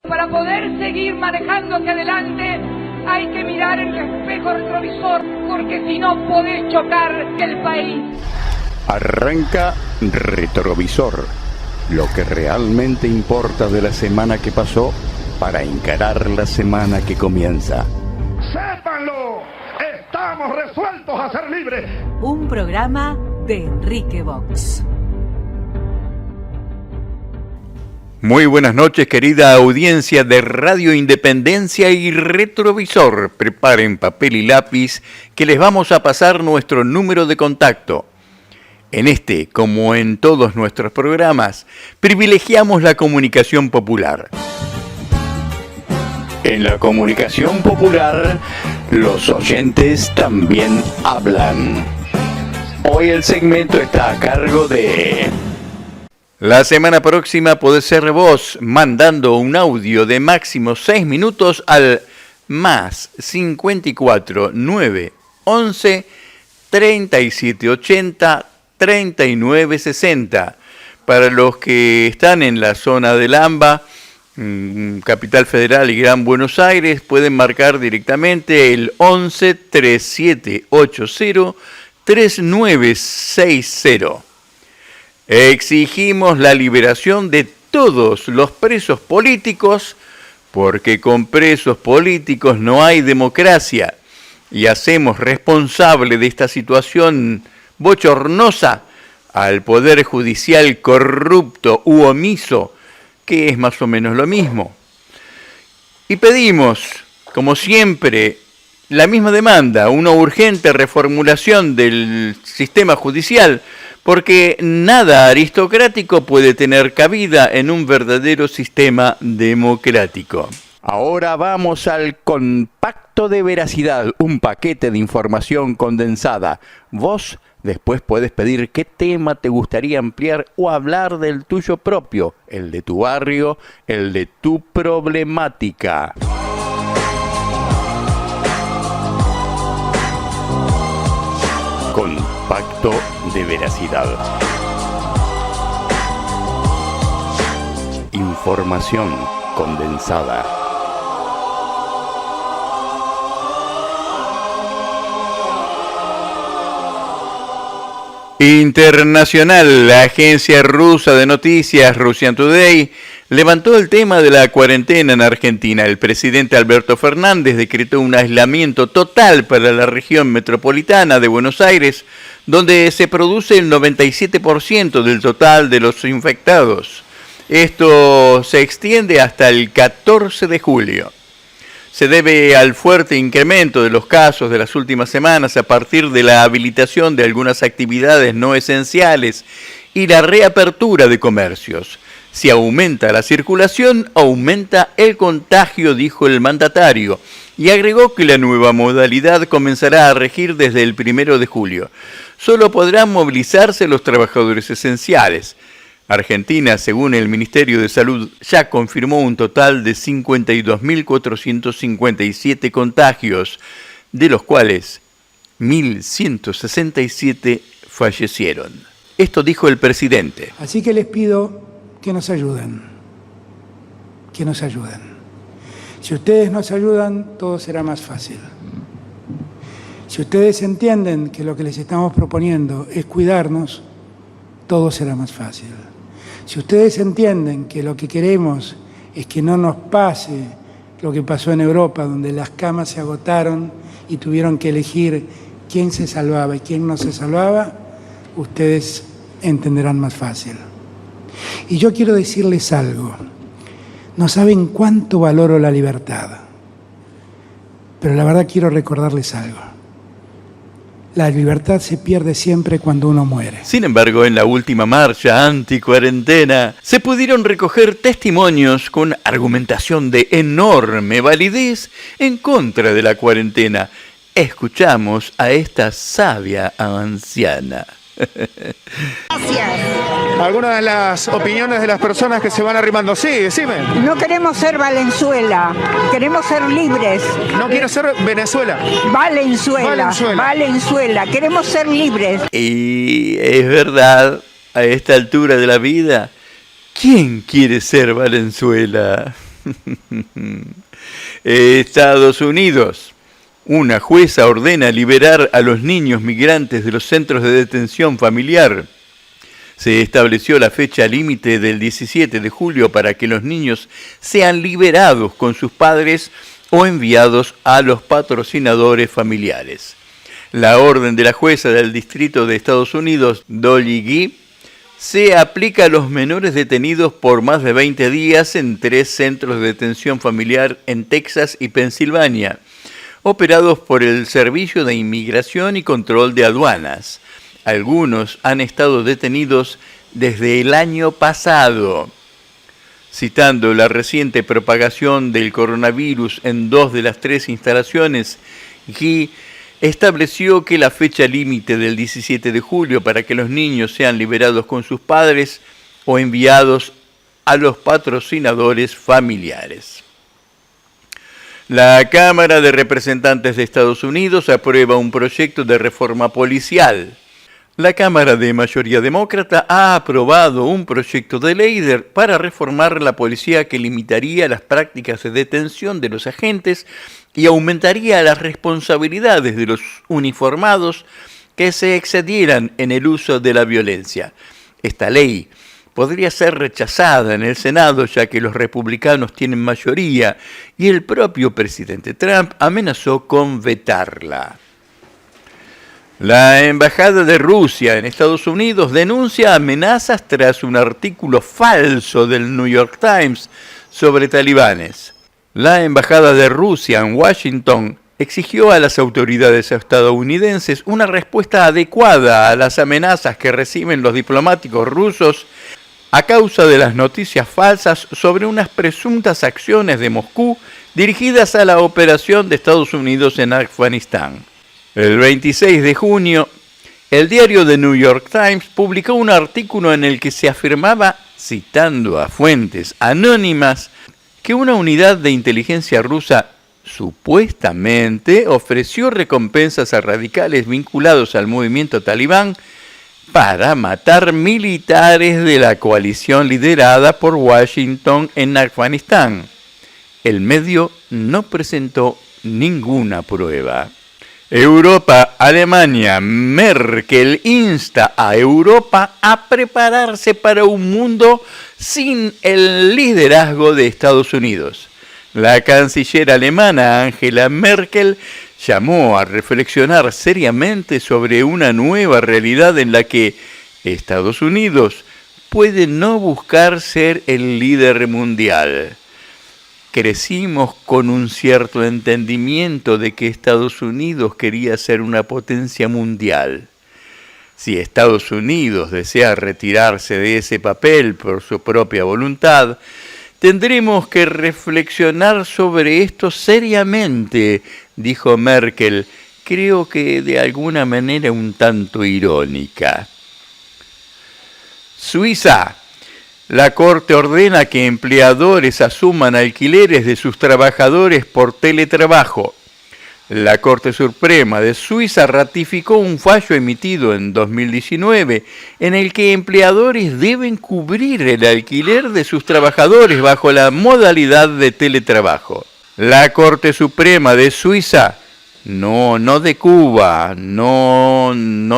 Para poder seguir manejando hacia adelante hay que mirar en el espejo retrovisor, porque si no podés chocar el país. Arranca Retrovisor, lo que realmente importa de la semana que pasó para encarar la semana que comienza. ¡Sépanlo! ¡Estamos resueltos a ser libres! Un programa de Enrique Vox. Muy buenas noches, querida audiencia de Radio Independencia y Retrovisor. Preparen papel y lápiz que les vamos a pasar nuestro número de contacto. En este, como en todos nuestros programas, privilegiamos la comunicación popular. En la comunicación popular, los oyentes también hablan. Hoy el segmento está a cargo de... La semana próxima podés ser vos mandando un audio de máximo 6 minutos al más 54 9 11 37 80 39 60. Para los que están en la zona del AMBA, Capital Federal y Gran Buenos Aires, pueden marcar directamente el 11 37 80 3960. Exigimos la liberación de todos los presos políticos, porque con presos políticos no hay democracia, y hacemos responsable de esta situación bochornosa al Poder Judicial corrupto u omiso, que es más o menos lo mismo. Y pedimos, como siempre, la misma demanda, una urgente reformulación del sistema judicial, porque nada aristocrático puede tener cabida en un verdadero sistema democrático. Ahora vamos al compacto de veracidad, un paquete de información condensada. Vos después puedes pedir qué tema te gustaría ampliar o hablar del tuyo propio, el de tu barrio, el de tu problemática. Compacto de veracidad. Información condensada. Internacional, la agencia rusa de noticias Russian Today levantó el tema de la cuarentena en Argentina. El presidente Alberto Fernández decretó un aislamiento total para la región metropolitana de Buenos Aires, donde se produce el 97% del total de los infectados. Esto se extiende hasta el 14 de julio. Se debe al fuerte incremento de los casos de las últimas semanas a partir de la habilitación de algunas actividades no esenciales y la reapertura de comercios. Si aumenta la circulación, aumenta el contagio, dijo el mandatario, y agregó que la nueva modalidad comenzará a regir desde el 1 de julio. Solo podrán movilizarse los trabajadores esenciales. Argentina, según el Ministerio de Salud, ya confirmó un total de 52.457 contagios, de los cuales 1.167 fallecieron. Esto dijo el presidente. Así que les pido que nos ayuden, que nos ayuden. Si ustedes nos ayudan, todo será más fácil. Si ustedes entienden que lo que les estamos proponiendo es cuidarnos, todo será más fácil. Si ustedes entienden que lo que queremos es que no nos pase lo que pasó en Europa, donde las camas se agotaron y tuvieron que elegir quién se salvaba y quién no se salvaba, ustedes entenderán más fácil. Y yo quiero decirles algo. No saben cuánto valoro la libertad, pero la verdad quiero recordarles algo. La libertad se pierde siempre cuando uno muere. Sin embargo, en la última marcha anti-cuarentena se pudieron recoger testimonios con argumentación de enorme validez en contra de la cuarentena. Escuchamos a esta sabia anciana. Gracias. Algunas de las opiniones de las personas que se van arrimando. Sí, decime. No queremos ser Valenzuela, queremos ser libres. No quiero ser Venezuela. Valenzuela, queremos ser libres. Y es verdad, a esta altura de la vida, ¿quién quiere ser Valenzuela? Estados Unidos. Una jueza ordena liberar a los niños migrantes de los centros de detención familiar. Se estableció la fecha límite del 17 de julio para que los niños sean liberados con sus padres o enviados a los patrocinadores familiares. La orden de la jueza del Distrito de Estados Unidos, Dolly Gee, se aplica a los menores detenidos por más de 20 días en 3 centros de detención familiar en Texas y Pensilvania, operados por el Servicio de Inmigración y Control de Aduanas. Algunos han estado detenidos desde el año pasado. Citando la reciente propagación del coronavirus en 2 de las 3 instalaciones, Gee estableció que la fecha límite del 17 de julio para que los niños sean liberados con sus padres o enviados a los patrocinadores familiares. La Cámara de Representantes de Estados Unidos aprueba un proyecto de reforma policial. La Cámara de mayoría demócrata ha aprobado un proyecto de ley para reformar la policía que limitaría las prácticas de detención de los agentes y aumentaría las responsabilidades de los uniformados que se excedieran en el uso de la violencia. Esta ley podría ser rechazada en el Senado ya que los republicanos tienen mayoría y el propio presidente Trump amenazó con vetarla. La Embajada de Rusia en Estados Unidos denuncia amenazas tras un artículo falso del New York Times sobre talibanes. La Embajada de Rusia en Washington exigió a las autoridades estadounidenses una respuesta adecuada a las amenazas que reciben los diplomáticos rusos a causa de las noticias falsas sobre unas presuntas acciones de Moscú dirigidas a la operación de Estados Unidos en Afganistán. El 26 de junio, el diario The New York Times publicó un artículo en el que se afirmaba, citando a fuentes anónimas, que una unidad de inteligencia rusa supuestamente ofreció recompensas a radicales vinculados al movimiento talibán para matar militares de la coalición liderada por Washington en Afganistán. El medio no presentó ninguna prueba. Europa, Alemania, Merkel insta a Europa a prepararse para un mundo sin el liderazgo de Estados Unidos. La canciller alemana Angela Merkel llamó a reflexionar seriamente sobre una nueva realidad en la que Estados Unidos puede no buscar ser el líder mundial. Crecimos con un cierto entendimiento de que Estados Unidos quería ser una potencia mundial. Si Estados Unidos desea retirarse de ese papel por su propia voluntad, tendremos que reflexionar sobre esto seriamente, dijo Merkel, creo que de alguna manera un tanto irónica. Suiza. La Corte ordena que empleadores asuman alquileres de sus trabajadores por teletrabajo. La Corte Suprema de Suiza ratificó un fallo emitido en 2019 en el que empleadores deben cubrir el alquiler de sus trabajadores bajo la modalidad de teletrabajo. La Corte Suprema de Suiza, no de Cuba, no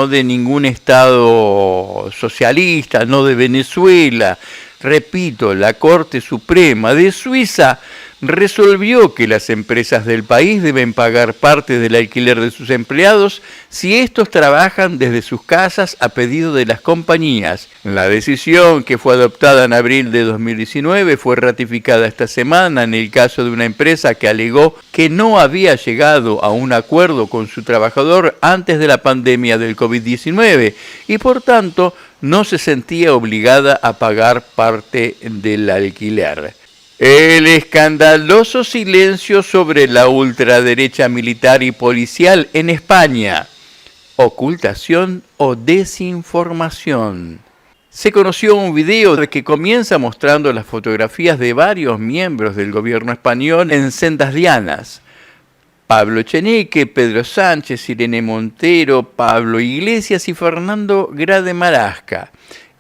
de ningún estado socialista, no de Venezuela. Repito, la Corte Suprema de Suiza resolvió que las empresas del país deben pagar parte del alquiler de sus empleados si estos trabajan desde sus casas a pedido de las compañías. La decisión, que fue adoptada en abril de 2019, fue ratificada esta semana en el caso de una empresa que alegó que no había llegado a un acuerdo con su trabajador antes de la pandemia del COVID-19 y por tanto no se sentía obligada a pagar parte del alquiler. El escandaloso silencio sobre la ultraderecha militar y policial en España. Ocultación o desinformación. Se conoció un video que comienza mostrando las fotografías de varios miembros del gobierno español en sendas dianas. Pablo Echenique, Pedro Sánchez, Irene Montero, Pablo Iglesias y Fernando Grade Marasca.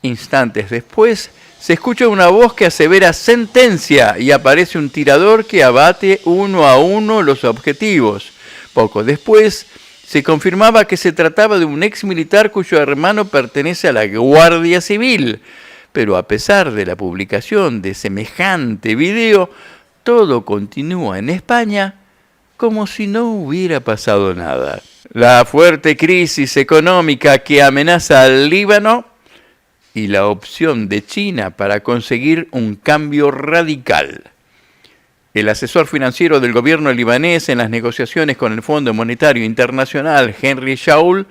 Instantes después se escucha una voz que asevera sentencia y aparece un tirador que abate uno a uno los objetivos. Poco después, se confirmaba que se trataba de un ex militar cuyo hermano pertenece a la Guardia Civil. Pero a pesar de la publicación de semejante video, todo continúa en España como si no hubiera pasado nada. La fuerte crisis económica que amenaza al Líbano y la opción de China para conseguir un cambio radical. El asesor financiero del gobierno libanés en las negociaciones con el Fondo Monetario Internacional, Henry Shaul,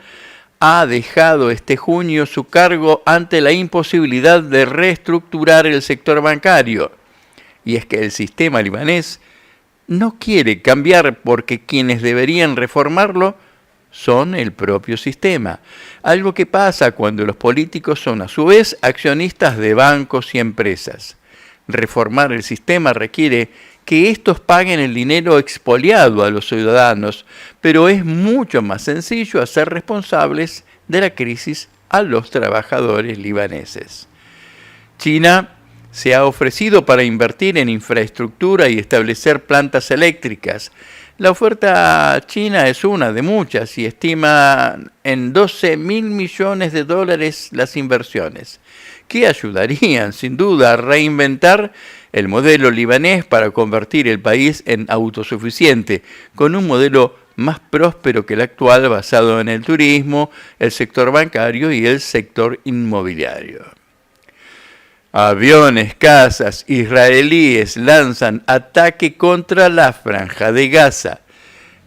ha dejado este junio su cargo ante la imposibilidad de reestructurar el sector bancario. Y es que el sistema libanés no quiere cambiar porque quienes deberían reformarlo son el propio sistema. Algo que pasa cuando los políticos son a su vez accionistas de bancos y empresas. Reformar el sistema requiere que estos paguen el dinero expoliado a los ciudadanos, pero es mucho más sencillo hacer responsables de la crisis a los trabajadores libaneses. China se ha ofrecido para invertir en infraestructura y establecer plantas eléctricas. La oferta china es una de muchas y estima en $12.000 millones las inversiones, que ayudarían sin duda a reinventar el modelo libanés para convertir el país en autosuficiente, con un modelo más próspero que el actual basado en el turismo, el sector bancario y el sector inmobiliario. Aviones, cazas israelíes lanzan ataque contra la Franja de Gaza.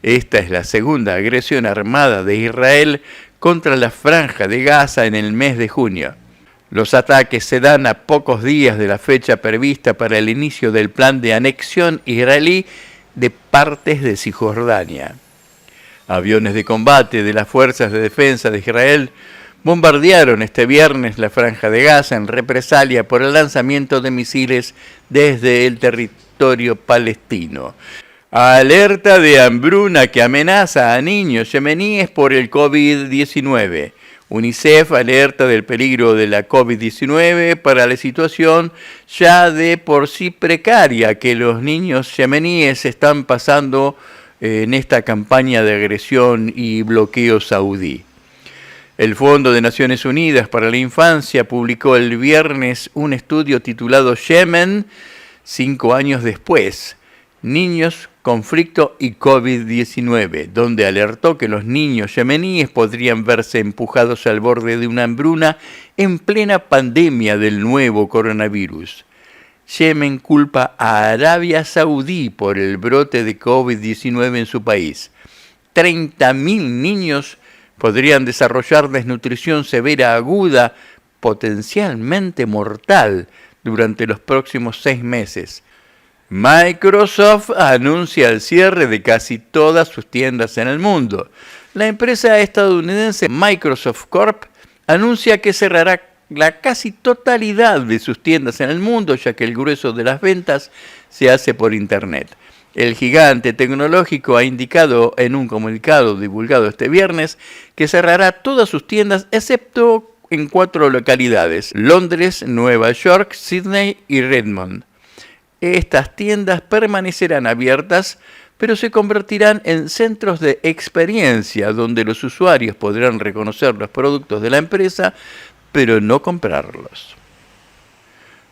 Esta es la segunda agresión armada de Israel contra la Franja de Gaza en el mes de junio. Los ataques se dan a pocos días de la fecha prevista para el inicio del plan de anexión israelí de partes de Cisjordania. Aviones de combate de las Fuerzas de Defensa de Israel bombardearon este viernes la Franja de Gaza en represalia por el lanzamiento de misiles desde el territorio palestino. Alerta de hambruna que amenaza a niños yemeníes por el COVID-19. UNICEF alerta del peligro de la COVID-19 para la situación ya de por sí precaria que los niños yemeníes están pasando en esta campaña de agresión y bloqueo saudí. El Fondo de Naciones Unidas para la Infancia publicó el viernes un estudio titulado Yemen, 5 años después, niños, conflicto y COVID-19, donde alertó que los niños yemeníes podrían verse empujados al borde de una hambruna en plena pandemia del nuevo coronavirus. Yemen culpa a Arabia Saudí por el brote de COVID-19 en su país. 30.000 niños podrían desarrollar desnutrición severa aguda, potencialmente mortal, durante los próximos 6 meses. Microsoft anuncia el cierre de casi todas sus tiendas en el mundo. La empresa estadounidense Microsoft Corp anuncia que cerrará la casi totalidad de sus tiendas en el mundo, ya que el grueso de las ventas se hace por Internet. El gigante tecnológico ha indicado en un comunicado divulgado este viernes que cerrará todas sus tiendas excepto en 4 localidades: Londres, Nueva York, Sydney y Redmond. Estas tiendas permanecerán abiertas, pero se convertirán en centros de experiencia donde los usuarios podrán reconocer los productos de la empresa, pero no comprarlos.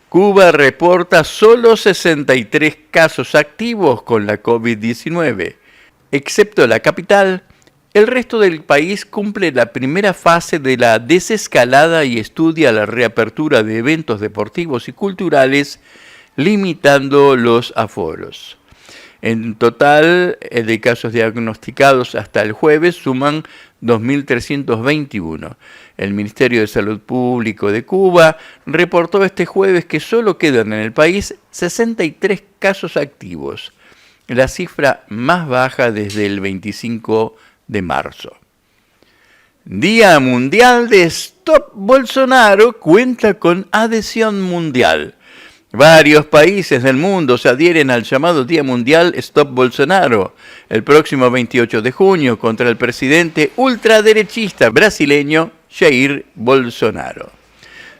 Cuba reporta solo 63 casos activos con la COVID-19. Excepto la capital, el resto del país cumple la primera fase de la desescalada y estudia la reapertura de eventos deportivos y culturales, limitando los aforos. En total, de casos diagnosticados hasta el jueves suman 2.321. El Ministerio de Salud Pública de Cuba reportó este jueves que solo quedan en el país 63 casos activos, la cifra más baja desde el 25 de marzo. Día Mundial de Stop Bolsonaro cuenta con adhesión mundial. Varios países del mundo se adhieren al llamado Día Mundial Stop Bolsonaro, el próximo 28 de junio, contra el presidente ultraderechista brasileño Jair Bolsonaro.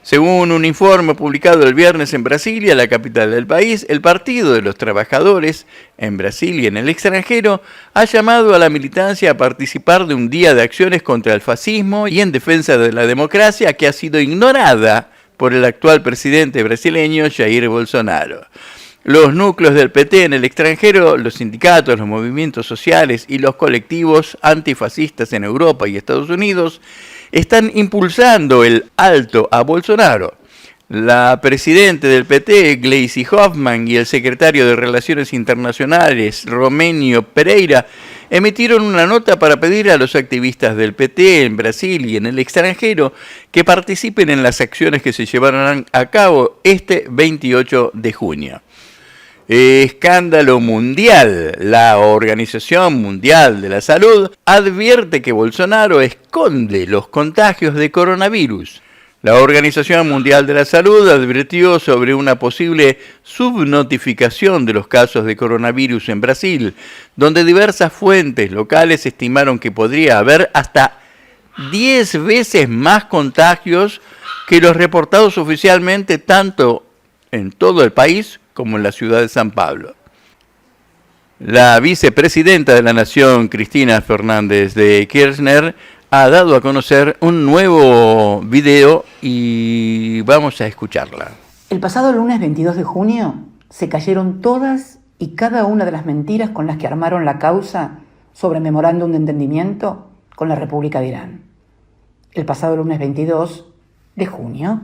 Según un informe publicado el viernes en Brasilia, la capital del país, el Partido de los Trabajadores, en Brasil y en el extranjero, ha llamado a la militancia a participar de un día de acciones contra el fascismo y en defensa de la democracia que ha sido ignorada por el actual presidente brasileño Jair Bolsonaro. Los núcleos del PT en el extranjero, los sindicatos, los movimientos sociales y los colectivos antifascistas en Europa y Estados Unidos están impulsando el alto a Bolsonaro. La presidenta del PT, Gleisi Hoffmann, y el secretario de Relaciones Internacionales, Romênio Pereira, emitieron una nota para pedir a los activistas del PT en Brasil y en el extranjero que participen en las acciones que se llevarán a cabo este 28 de junio. Escándalo mundial. La Organización Mundial de la Salud advierte que Bolsonaro esconde los contagios de coronavirus. La Organización Mundial de la Salud advirtió sobre una posible subnotificación de los casos de coronavirus en Brasil, donde diversas fuentes locales estimaron que podría haber hasta 10 veces más contagios que los reportados oficialmente tanto en todo el país como en la ciudad de San Pablo. La vicepresidenta de la Nación, Cristina Fernández de Kirchner, ha dado a conocer un nuevo video y vamos a escucharla. El pasado lunes 22 de junio se cayeron todas y cada una de las mentiras con las que armaron la causa sobre memorándum de entendimiento con la República de Irán. El pasado lunes 22 de junio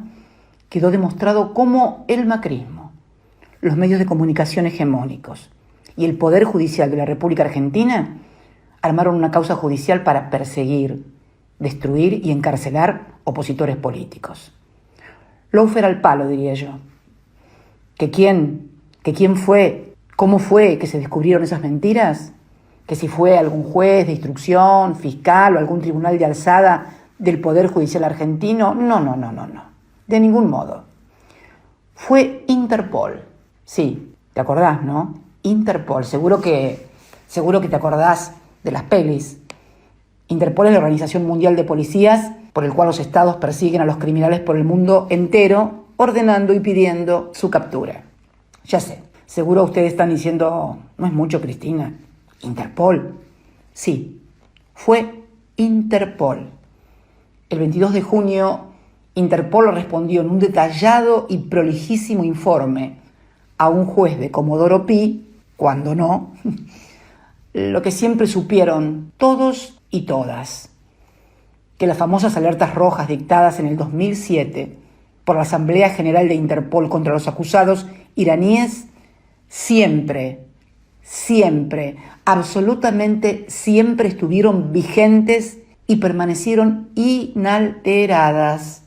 quedó demostrado cómo el macrismo, los medios de comunicación hegemónicos y el Poder Judicial de la República Argentina armaron una causa judicial para perseguir, destruir y encarcelar opositores políticos. Lawfare al palo, diría yo. ¿Que quién fue? ¿Cómo fue que se descubrieron esas mentiras? ¿Que si fue algún juez de instrucción, fiscal o algún tribunal de alzada del Poder Judicial argentino? No. De ningún modo. Fue Interpol. Sí, ¿te acordás, no? Interpol. Seguro que te acordás de las pelis. Interpol es la Organización Mundial de Policías por el cual los estados persiguen a los criminales por el mundo entero, ordenando y pidiendo su captura. Ya sé, seguro ustedes están diciendo, no es mucho, Cristina. ¿Interpol? Sí, fue Interpol. El 22 de junio, Interpol respondió en un detallado y prolijísimo informe a un juez de Comodoro Pi, cuando no, lo que siempre supieron todos y todas, que las famosas alertas rojas dictadas en el 2007 por la Asamblea General de Interpol contra los acusados iraníes siempre, absolutamente siempre estuvieron vigentes y permanecieron inalteradas.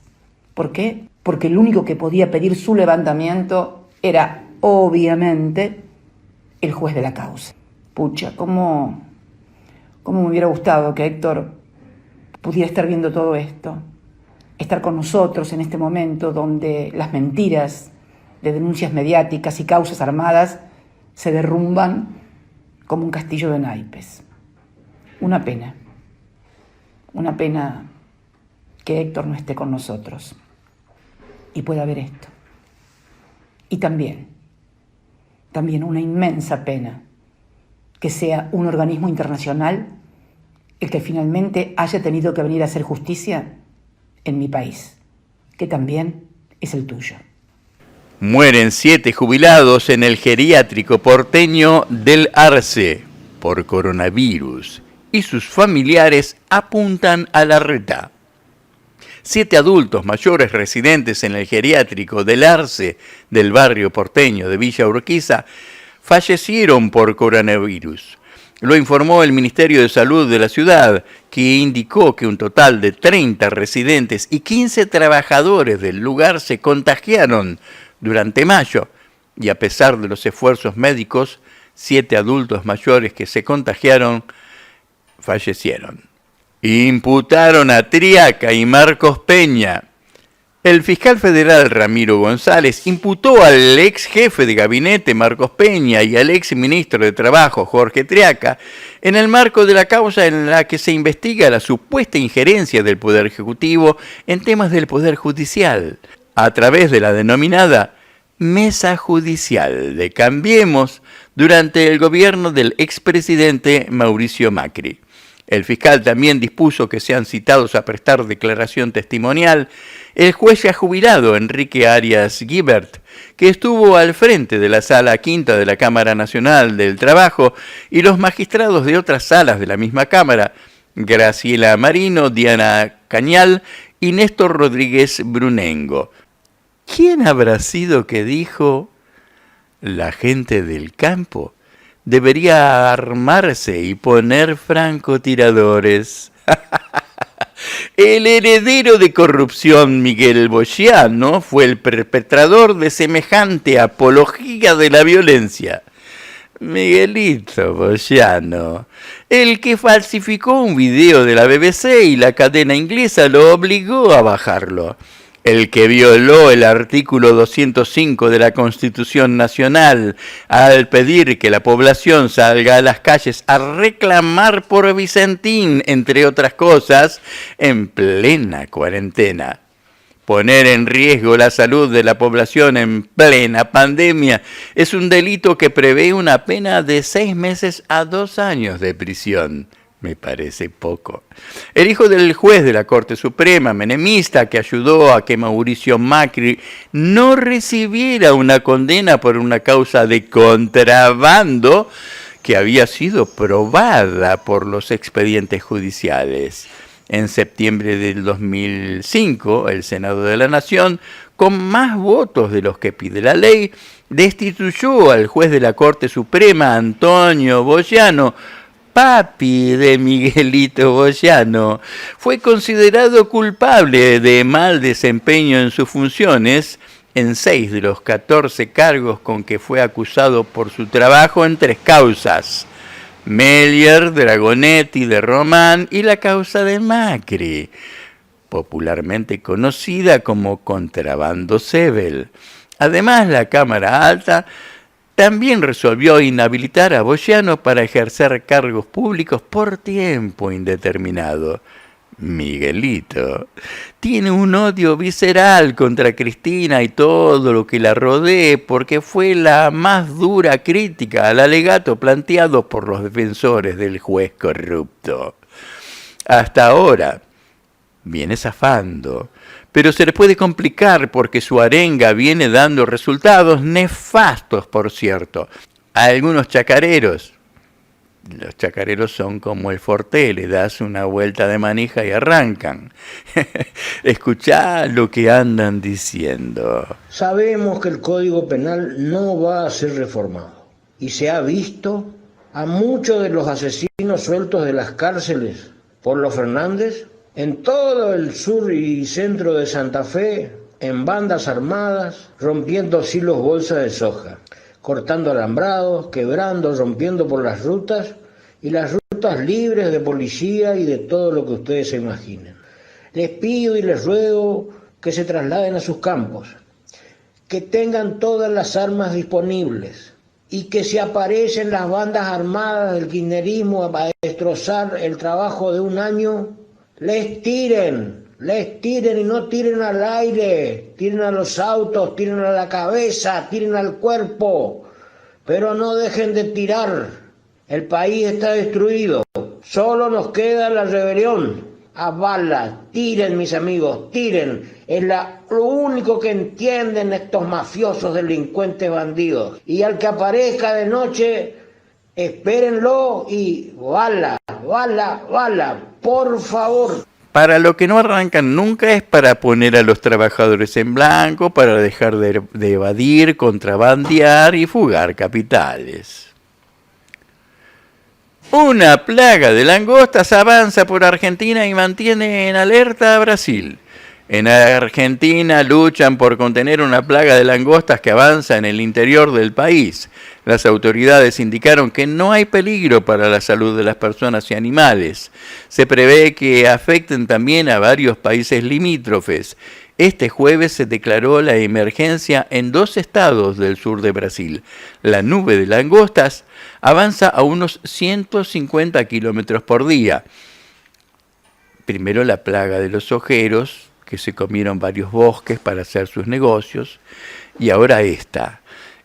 ¿Por qué? Porque el único que podía pedir su levantamiento era, obviamente, el juez de la causa. Pucha, ¿cómo me hubiera gustado que Héctor pudiera estar viendo todo esto? Estar con nosotros en este momento donde las mentiras de denuncias mediáticas y causas armadas se derrumban como un castillo de naipes. Una pena que Héctor no esté con nosotros y pueda ver esto. Y también una inmensa pena que sea un organismo internacional el que finalmente haya tenido que venir a hacer justicia en mi país, que también es el tuyo. Mueren 7 jubilados en el geriátrico porteño del Arce por coronavirus y sus familiares apuntan a la reta. 7 adultos mayores residentes en el geriátrico del Arce del barrio porteño de Villa Urquiza fallecieron por coronavirus. Lo informó el Ministerio de Salud de la ciudad, que indicó que un total de 30 residentes y 15 trabajadores del lugar se contagiaron durante mayo, y a pesar de los esfuerzos médicos, 7 adultos mayores que se contagiaron fallecieron. Imputaron a Triaca y Marcos Peña. El fiscal federal Ramiro González imputó al ex jefe de gabinete Marcos Peña y al ex ministro de Trabajo Jorge Triaca en el marco de la causa en la que se investiga la supuesta injerencia del Poder Ejecutivo en temas del Poder Judicial. a través de la denominada Mesa Judicial de Cambiemos durante el gobierno del expresidente Mauricio Macri. El fiscal también dispuso que sean citados a prestar declaración testimonial el juez ya jubilado Enrique Arias Guibert, que estuvo al frente de la Sala Quinta de la Cámara Nacional del Trabajo, y los magistrados de otras salas de la misma Cámara, Graciela Marino, Diana Cañal y Néstor Rodríguez Brunengo. ¿Quién habrá sido que dijo: la gente del campo debería armarse y poner francotiradores? El heredero de corrupción Miguel Bogiano fue el perpetrador de semejante apología de la violencia. Miguelito Bogiano, el que falsificó un video de la BBC y la cadena inglesa lo obligó a bajarlo. El que violó el artículo 205 de la Constitución Nacional al pedir que la población salga a las calles a reclamar por Vicentín, entre otras cosas, en plena cuarentena. Poner en riesgo la salud de la población en plena pandemia es un delito que prevé una pena de 6 meses a 2 años de prisión. Me parece poco. El hijo del juez de la Corte Suprema, menemista, que ayudó a que Mauricio Macri no recibiera una condena por una causa de contrabando que había sido probada por los expedientes judiciales. En septiembre del 2005, el Senado de la Nación, con más votos de los que pide la ley, destituyó al juez de la Corte Suprema, Antonio Bogiano, papi de Miguelito Bogiano. Fue considerado culpable de mal desempeño en sus funciones en 6 de los 14 cargos con que fue acusado por su trabajo en 3 causas: Meller, Dragonetti, de Román y la causa de Macri, popularmente conocida como Contrabando Sebel. Además, la Cámara Alta también resolvió inhabilitar a Bogiano para ejercer cargos públicos por tiempo indeterminado. Miguelito tiene un odio visceral contra Cristina y todo lo que la rodee porque fue la más dura crítica al alegato planteado por los defensores del juez corrupto. Hasta ahora viene zafando, pero se le puede complicar porque su arenga viene dando resultados nefastos, por cierto. A algunos chacareros, los chacareros son como el Forté, le das una vuelta de manija y arrancan. Escuchá lo que andan diciendo. Sabemos que el Código Penal no va a ser reformado y se ha visto a muchos de los asesinos sueltos de las cárceles por los Fernández en todo el sur y centro de Santa Fe, en bandas armadas, rompiendo silos bolsas de soja, cortando alambrados, quebrando, rompiendo por las rutas y las rutas libres de policía y de todo lo que ustedes se imaginen. Les pido y les ruego que se trasladen a sus campos, que tengan todas las armas disponibles y que si aparecen las bandas armadas del kirchnerismo a destrozar el trabajo de un año, les tiren y no tiren al aire, tiren a los autos, tiren a la cabeza, tiren al cuerpo, pero no dejen de tirar. El país está destruido, solo nos queda la rebelión. A bala, tiren mis amigos, tiren, es lo único que entienden estos mafiosos, delincuentes, bandidos. Y al que aparezca de noche, espérenlo y bala, por favor. Para lo que no arrancan nunca es para poner a los trabajadores en blanco, para dejar de evadir, contrabandear y fugar capitales. Una plaga de langostas avanza por Argentina y mantiene en alerta a Brasil. En Argentina luchan por contener una plaga de langostas que avanza en el interior del país. Las autoridades indicaron que no hay peligro para la salud de las personas y animales. Se prevé que afecten también a varios países limítrofes. Este jueves se declaró la emergencia en 2 estados del sur de Brasil. La nube de langostas avanza a unos 150 kilómetros por día. Primero la plaga de los ojeros, que se comieron varios bosques para hacer sus negocios, y ahora esta.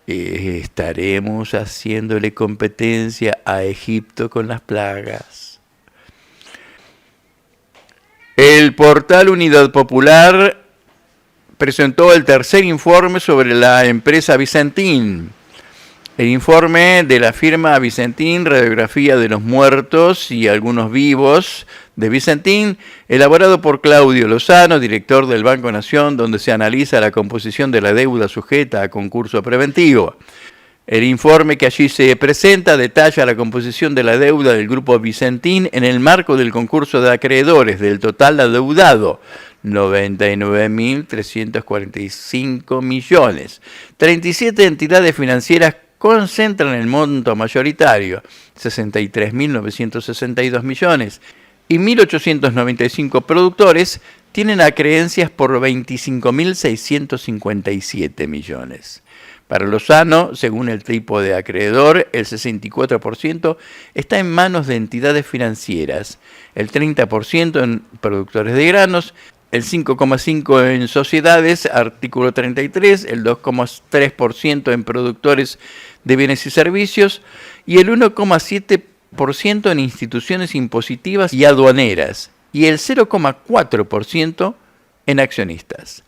Estaremos haciéndole competencia a Egipto con las plagas. El portal Unidad Popular presentó el tercer informe sobre la empresa Vicentín. El informe de la firma Vicentín, radiografía de los muertos y algunos vivos de Vicentín, elaborado por Claudio Lozano, director del Banco Nación, donde se analiza la composición de la deuda sujeta a concurso preventivo. El informe que allí se presenta detalla la composición de la deuda del Grupo Vicentín en el marco del concurso de acreedores del total adeudado, 99.345 millones. 37 entidades financieras concentran el monto mayoritario, 63.962 millones, y 1.895 productores tienen acreencias por 25.657 millones. Para Lozano, según el tipo de acreedor, el 64% está en manos de entidades financieras, el 30% en productores de granos, el 5,5% en sociedades, artículo 33, el 2,3% en productores de bienes y servicios y el 1,7% en instituciones impositivas y aduaneras y el 0,4% en accionistas.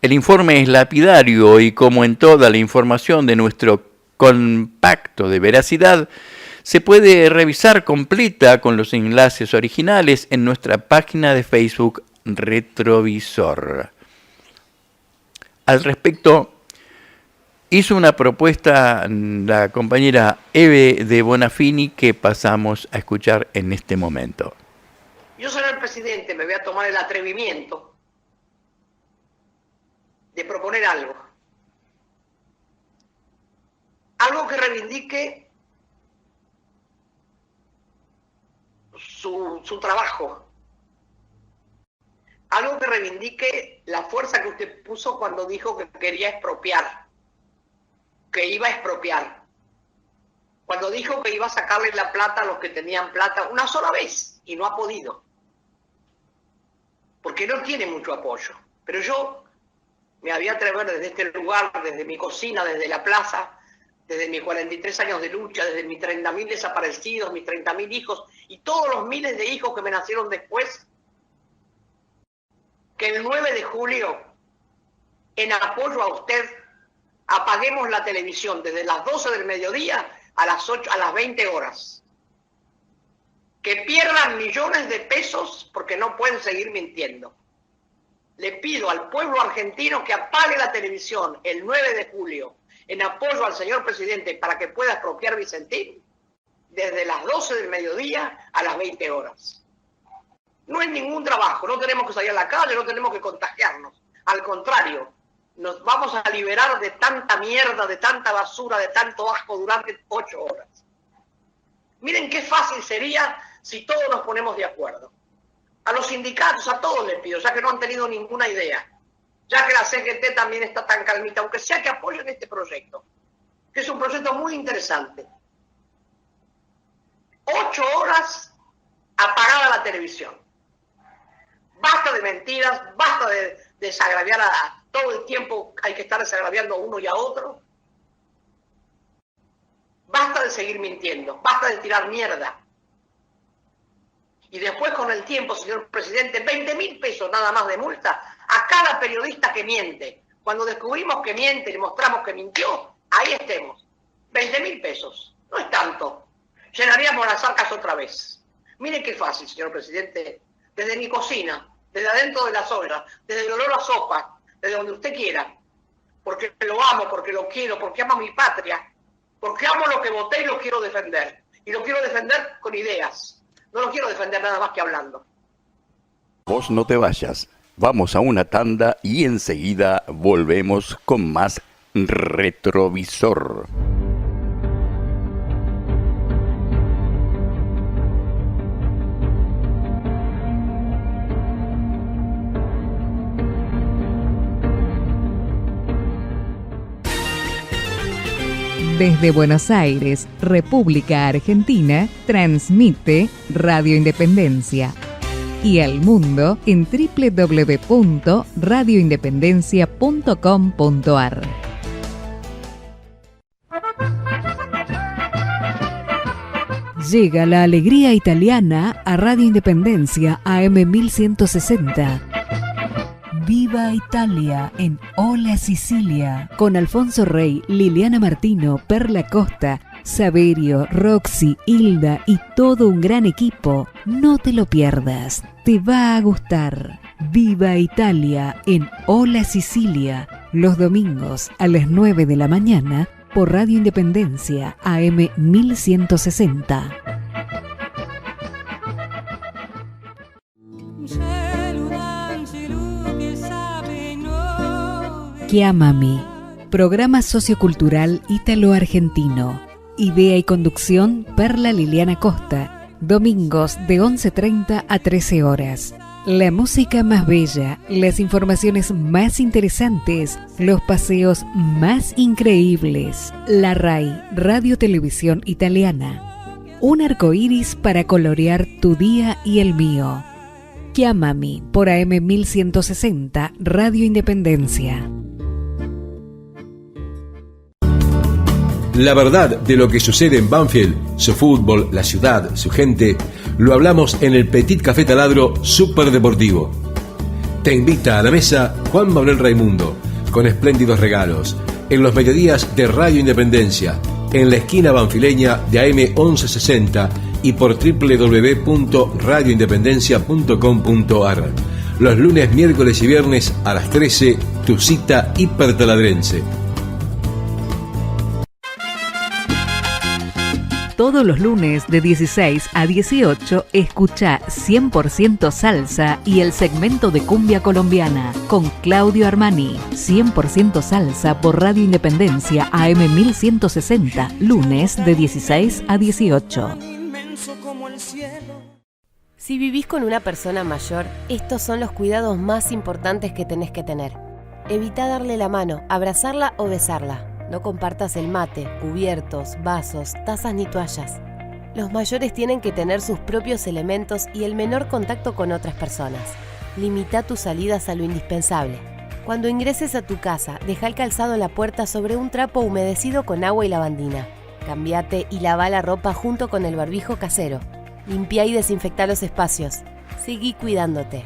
El informe es lapidario y, como en toda la información de nuestro compacto de veracidad, se puede revisar completa con los enlaces originales en nuestra página de Facebook Retrovisor. Al respecto, hizo una propuesta la compañera Eve de Bonafini que pasamos a escuchar en este momento. Yo, señor presidente, me voy a tomar el atrevimiento de proponer algo. Algo que reivindique su trabajo. Algo que reivindique la fuerza que usted puso cuando dijo que quería expropiar, que iba a expropiar. Cuando dijo que iba a sacarle la plata a los que tenían plata una sola vez y no ha podido. Porque no tiene mucho apoyo. Pero yo me había atrevido desde este lugar, desde mi cocina, desde la plaza, desde mis 43 años de lucha, desde mis 30.000 desaparecidos, mis 30.000 hijos y todos los miles de hijos que me nacieron después, que el 9 de julio, en apoyo a usted, apaguemos la televisión desde las 12 del mediodía a las 20 horas. Que pierdan millones de pesos porque no pueden seguir mintiendo. Le pido al pueblo argentino que apague la televisión el 9 de julio en apoyo al señor presidente para que pueda expropiar Vicentín desde las 12 del mediodía a las 20 horas. No es ningún trabajo, no tenemos que salir a la calle, no tenemos que contagiarnos. Al contrario, nos vamos a liberar de tanta mierda, de tanta basura, de tanto asco durante 8 horas. Miren qué fácil sería si todos nos ponemos de acuerdo. A los sindicatos, a todos les pido, ya que no han tenido ninguna idea, ya que la CGT también está tan calmita, aunque sea que apoyen este proyecto, que es un proyecto muy interesante. 8 horas apagada la televisión. Basta de mentiras, basta de desagraviar a todo el tiempo, hay que estar desagraviando a uno y a otro. Basta de seguir mintiendo, basta de tirar mierda. Y después, con el tiempo, señor presidente, 20.000 pesos nada más de multa a cada periodista que miente. Cuando descubrimos que miente y mostramos que mintió, ahí estemos. 20.000 pesos. No es tanto. Llenaríamos las arcas otra vez. Miren qué fácil, señor presidente. Desde mi cocina, desde adentro de las ollas, desde el olor a sopa, desde donde usted quiera. Porque lo amo, porque lo quiero, porque amo a mi patria. Porque amo lo que voté y lo quiero defender. Y lo quiero defender con ideas. No lo quiero defender nada más que hablando. Vos no te vayas. Vamos a una tanda y enseguida volvemos con más Retrovisor. Desde Buenos Aires, República Argentina, transmite Radio Independencia. y al mundo en www.radioindependencia.com.ar. Llega la alegría italiana a Radio Independencia AM 1160. Viva Italia en Hola Sicilia, con Alfonso Rey, Liliana Martino, Perla Costa, Saverio, Roxy, Hilda y todo un gran equipo. No te lo pierdas, te va a gustar. Viva Italia en Hola Sicilia, los domingos a las 9 de la mañana por Radio Independencia AM 1160. Chiamami, programa sociocultural ítalo-argentino. Idea y conducción, Perla Liliana Costa. Domingos de 11:30 a 13 horas. La música más bella, las informaciones más interesantes, los paseos más increíbles. La RAI, Radio Televisión Italiana. Un arco iris para colorear tu día y el mío. Chiamami por AM 1160, Radio Independencia. La verdad de lo que sucede en Banfield, su fútbol, la ciudad, su gente, lo hablamos en el Petit Café Taladro Super Deportivo. Te invita a la mesa Juan Manuel Raimundo, con espléndidos regalos, en los mediodías de Radio Independencia, en la esquina banfileña de AM 1160 y por www.radioindependencia.com.ar. Los lunes, miércoles y viernes a las 13, tu cita hipertaladrense. Todos los lunes de 16 a 18 escucha 100% Salsa y el segmento de Cumbia Colombiana con Claudio Armani. 100% Salsa por Radio Independencia AM 1160, lunes de 16 a 18. Si vivís con una persona mayor, estos son los cuidados más importantes que tenés que tener. Evita darle la mano, abrazarla o besarla. No compartas el mate, cubiertos, vasos, tazas ni toallas. Los mayores tienen que tener sus propios elementos y el menor contacto con otras personas. Limita tus salidas a lo indispensable. Cuando ingreses a tu casa, deja el calzado en la puerta sobre un trapo humedecido con agua y lavandina. Cambiate y lava la ropa junto con el barbijo casero. Limpia y desinfecta los espacios. Seguí cuidándote.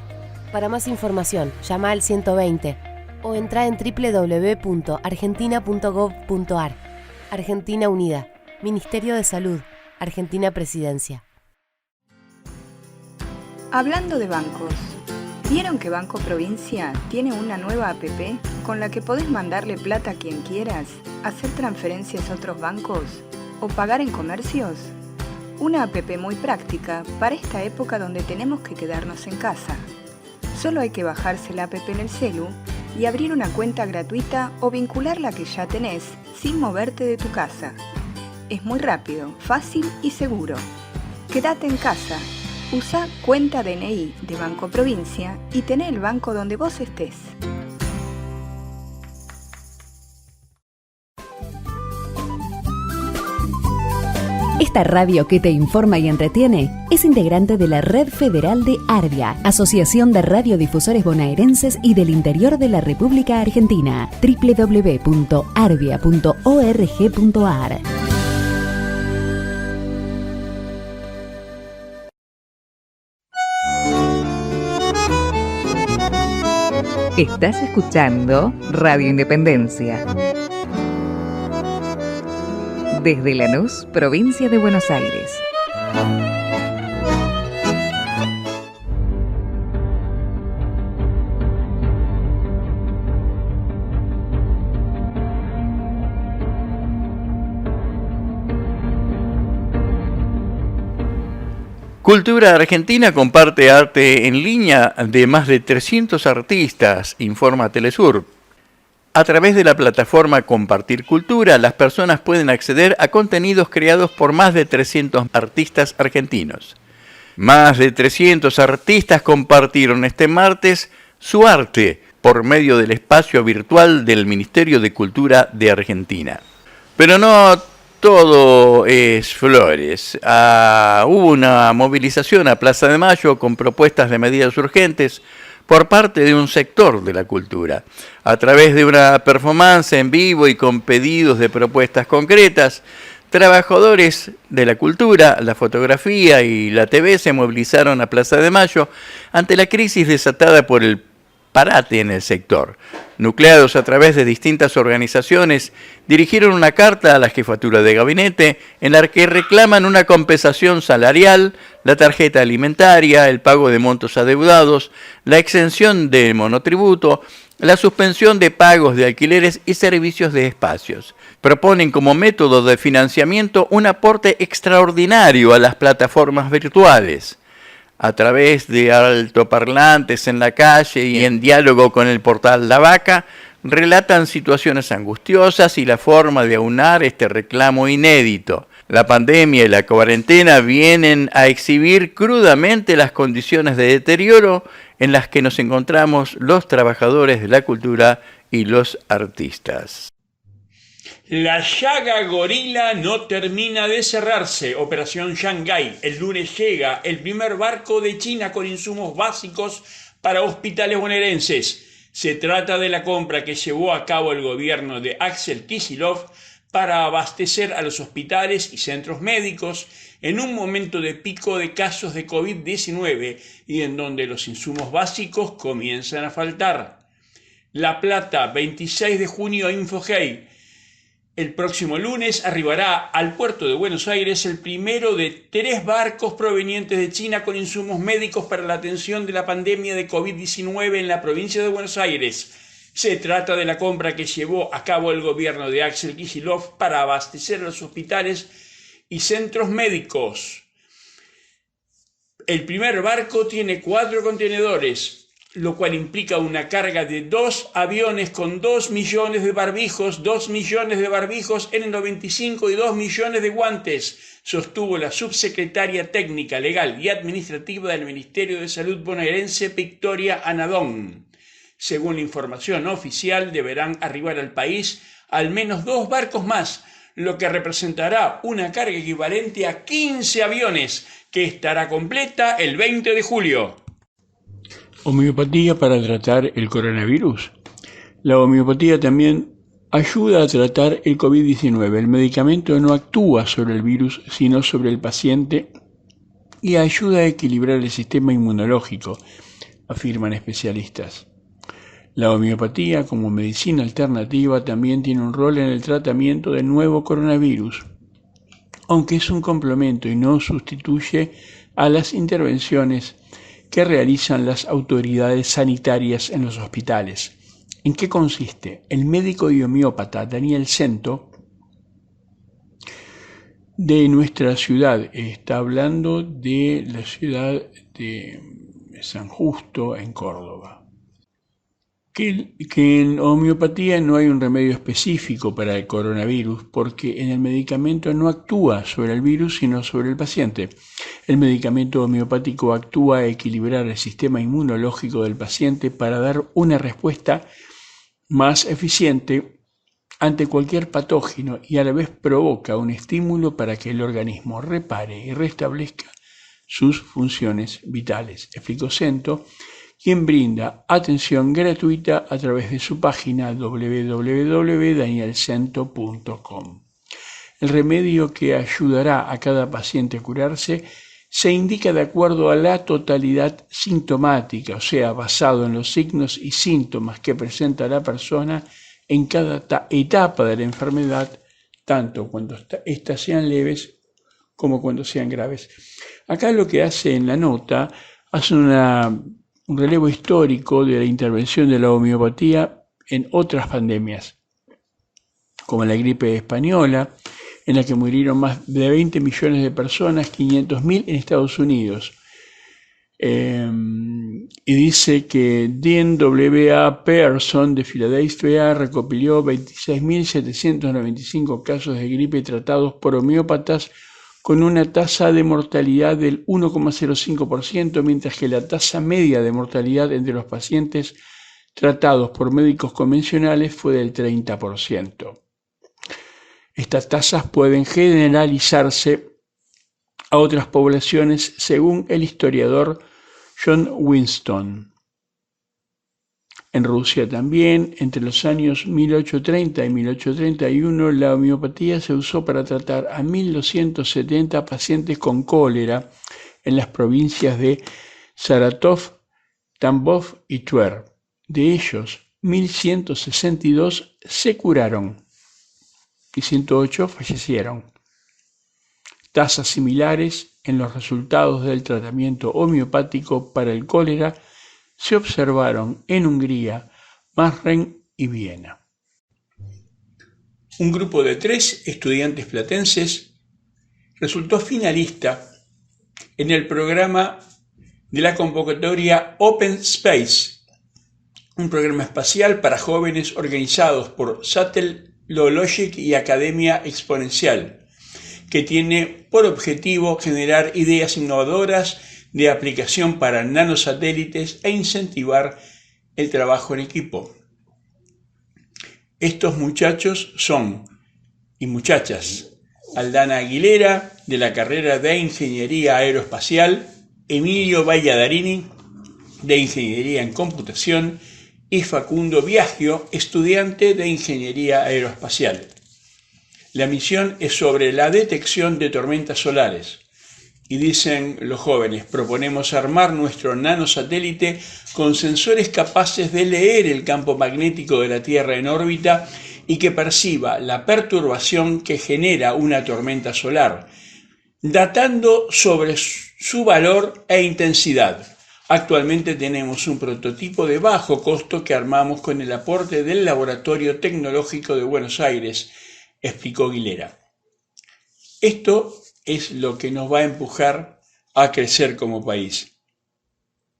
Para más información, llama al 120 o entra en www.argentina.gov.ar. Argentina Unida, Ministerio de Salud, Argentina Presidencia. Hablando de bancos, ¿vieron que Banco Provincia tiene una nueva app con la que podés mandarle plata a quien quieras, hacer transferencias a otros bancos o pagar en comercios? Una app muy práctica para esta época donde tenemos que quedarnos en casa. Solo hay que bajarse la app en el celu y abrir una cuenta gratuita o vincular la que ya tenés sin moverte de tu casa. Es muy rápido, fácil y seguro. Quédate en casa, usa cuenta DNI de Banco Provincia y tené el banco donde vos estés. Esta radio que te informa y entretiene es integrante de la Red Federal de Arbia, Asociación de Radiodifusores Bonaerenses y del Interior de la República Argentina, www.arbia.org.ar. Estás escuchando Radio Independencia. Desde Lanús, provincia de Buenos Aires. Cultura Argentina comparte arte en línea de más de 300 artistas, informa Telesur. A través de la plataforma Compartir Cultura, las personas pueden acceder a contenidos creados por más de 300 artistas argentinos. Más de 300 artistas compartieron este martes su arte por medio del espacio virtual del Ministerio de Cultura de Argentina. Pero no todo es flores. Hubo una movilización a Plaza de Mayo con propuestas de medidas urgentes por parte de un sector de la cultura. A través de una performance en vivo y con pedidos de propuestas concretas, trabajadores de la cultura, la fotografía y la TV se movilizaron a Plaza de Mayo ante la crisis desatada por el parate en el sector. Nucleados a través de distintas organizaciones, dirigieron una carta a la jefatura de gabinete en la que reclaman una compensación salarial, la tarjeta alimentaria, el pago de montos adeudados, la exención del monotributo, la suspensión de pagos de alquileres y servicios de espacios. Proponen como método de financiamiento un aporte extraordinario a las plataformas virtuales. A través de altoparlantes en la calle y en diálogo con el portal La Vaca, relatan situaciones angustiosas y la forma de aunar este reclamo inédito. La pandemia y la cuarentena vienen a exhibir crudamente las condiciones de deterioro en las que nos encontramos los trabajadores de la cultura y los artistas. La llaga gorila no termina de cerrarse. Operación Shanghái. El lunes llega el primer barco de China con insumos básicos para hospitales bonaerenses. Se trata de la compra que llevó a cabo el gobierno de Axel Kicillof para abastecer a los hospitales y centros médicos en un momento de pico de casos de COVID-19 y en donde los insumos básicos comienzan a faltar. La Plata, 26 de junio, Infogey. El próximo lunes arribará al puerto de Buenos Aires el primero de 3 barcos provenientes de China con insumos médicos para la atención de la pandemia de COVID-19 en la provincia de Buenos Aires. Se trata de la compra que llevó a cabo el gobierno de Axel Kicillof para abastecer a los hospitales y centros médicos. El primer barco tiene 4 contenedores, lo cual implica una carga de 2 aviones con 2 millones de barbijos, 2 millones de barbijos N95 y 2 millones de guantes, sostuvo la subsecretaria técnica, legal y administrativa del Ministerio de Salud bonaerense, Victoria Anadón. Según la información oficial, deberán arribar al país al menos 2 barcos más, lo que representará una carga equivalente a 15 aviones, que estará completa el 20 de julio. Homeopatía para tratar el coronavirus. La homeopatía también ayuda a tratar el COVID-19. El medicamento no actúa sobre el virus, sino sobre el paciente y ayuda a equilibrar el sistema inmunológico, afirman especialistas. La homeopatía, como medicina alternativa, también tiene un rol en el tratamiento del nuevo coronavirus, aunque es un complemento y no sustituye a las intervenciones que realizan las autoridades sanitarias en los hospitales. ¿En qué consiste? El médico y homeópata Daniel Cento, de nuestra ciudad, está hablando de la ciudad de San Justo, en Córdoba, que en homeopatía no hay un remedio específico para el coronavirus porque en el medicamento no actúa sobre el virus sino sobre el paciente. El medicamento homeopático actúa a equilibrar el sistema inmunológico del paciente para dar una respuesta más eficiente ante cualquier patógeno y a la vez provoca un estímulo para que el organismo repare y restablezca sus funciones vitales. Explicó Cento, quien brinda atención gratuita a través de su página www.danielcento.com. El remedio que ayudará a cada paciente a curarse se indica de acuerdo a la totalidad sintomática, o sea, basado en los signos y síntomas que presenta la persona en cada etapa de la enfermedad, tanto cuando éstas sean leves como cuando sean graves. Acá lo que hace en la nota, hace un relevo histórico de la intervención de la homeopatía en otras pandemias, como la gripe española, en la que murieron más de 20 millones de personas, 500.000 en Estados Unidos. Y dice que Dean W.A. Pearson de Filadelfia recopiló 26.795 casos de gripe tratados por homeópatas con una tasa de mortalidad del 1,05%, mientras que la tasa media de mortalidad entre los pacientes tratados por médicos convencionales fue del 30%. Estas tasas pueden generalizarse a otras poblaciones según el historiador John Winston. En Rusia también, entre los años 1830 y 1831, la homeopatía se usó para tratar a 1.270 pacientes con cólera en las provincias de Saratov, Tambov y Tver. De ellos, 1.162 se curaron y 108 fallecieron. Tasas similares en los resultados del tratamiento homeopático para el cólera se observaron en Hungría, Marren y Viena. Un grupo de 3 estudiantes platenses resultó finalista en el programa de la convocatoria Open Space, un programa espacial para jóvenes organizados por Satellogic y Academia Exponencial, que tiene por objetivo generar ideas innovadoras de aplicación para nanosatélites e incentivar el trabajo en equipo. Estos muchachos son, y muchachas, Aldana Aguilera, de la carrera de Ingeniería Aeroespacial, Emilio Valladarini, de Ingeniería en Computación, y Facundo Biagio, estudiante de Ingeniería Aeroespacial. La misión es sobre la detección de tormentas solares. Y dicen los jóvenes, proponemos armar nuestro nanosatélite con sensores capaces de leer el campo magnético de la Tierra en órbita y que perciba la perturbación que genera una tormenta solar, datando sobre su valor e intensidad. Actualmente tenemos un prototipo de bajo costo que armamos con el aporte del Laboratorio Tecnológico de Buenos Aires, explicó Aguilera. Esto es lo que nos va a empujar a crecer como país.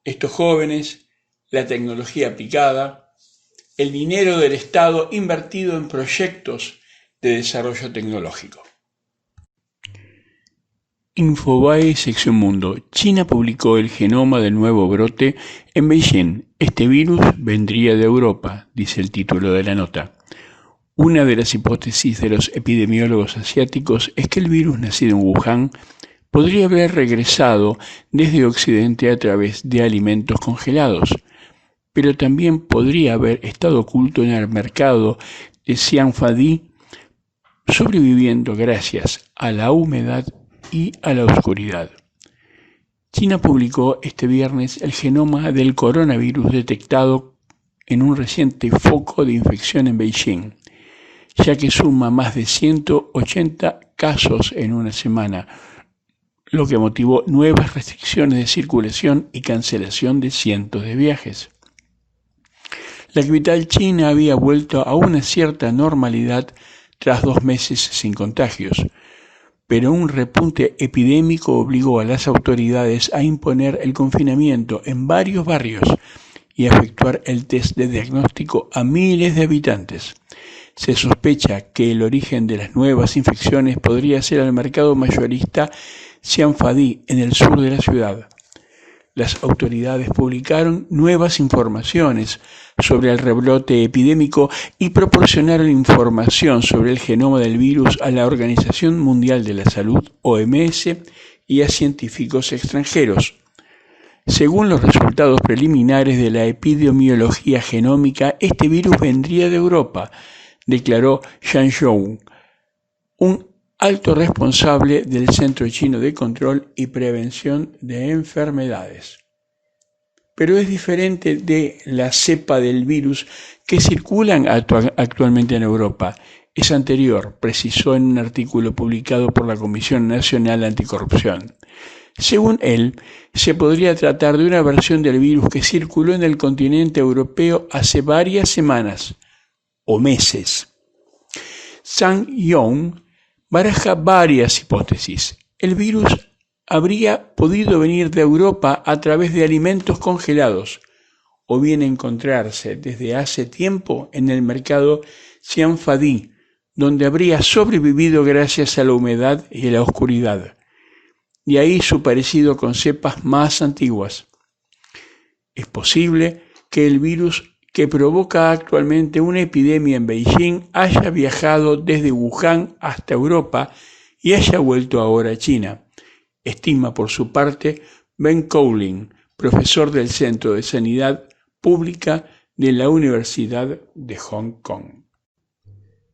Estos jóvenes, la tecnología aplicada, el dinero del Estado invertido en proyectos de desarrollo tecnológico. Infobae Sección Mundo. China publicó el genoma del nuevo brote en Beijing. Este virus vendría de Europa, dice el título de la nota. Una de las hipótesis de los epidemiólogos asiáticos es que el virus nacido en Wuhan podría haber regresado desde Occidente a través de alimentos congelados, pero también podría haber estado oculto en el mercado de Xianfadi, sobreviviendo gracias a la humedad y a la oscuridad. China publicó este viernes el genoma del coronavirus detectado en un reciente foco de infección en Beijing, ya que suma más de 180 casos en una semana, lo que motivó nuevas restricciones de circulación y cancelación de cientos de viajes. La capital china había vuelto a una cierta normalidad tras 2 meses sin contagios, pero un repunte epidémico obligó a las autoridades a imponer el confinamiento en varios barrios y a efectuar el test de diagnóstico a miles de habitantes. Se sospecha que el origen de las nuevas infecciones podría ser el mercado mayorista Xianfadi, en el sur de la ciudad. Las autoridades publicaron nuevas informaciones sobre el rebrote epidémico y proporcionaron información sobre el genoma del virus a la Organización Mundial de la Salud, OMS, y a científicos extranjeros. Según los resultados preliminares de la epidemiología genómica, este virus vendría de Europa, declaró Zhang Zhou, un alto responsable del Centro Chino de Control y Prevención de Enfermedades. Pero es diferente de la cepa del virus que circulan actualmente en Europa. Es anterior, precisó en un artículo publicado por la Comisión Nacional Anticorrupción. Según él, se podría tratar de una versión del virus que circuló en el continente europeo hace varias semanas o meses. Zhang Yong baraja varias hipótesis. El virus habría podido venir de Europa a través de alimentos congelados o bien encontrarse desde hace tiempo en el mercado Xianfadi, donde habría sobrevivido gracias a la humedad y a la oscuridad. De ahí su parecido con cepas más antiguas. Es posible que el virus que provoca actualmente una epidemia en Beijing haya viajado desde Wuhan hasta Europa y haya vuelto ahora a China, estima por su parte Ben Cowling, profesor del Centro de Sanidad Pública de la Universidad de Hong Kong.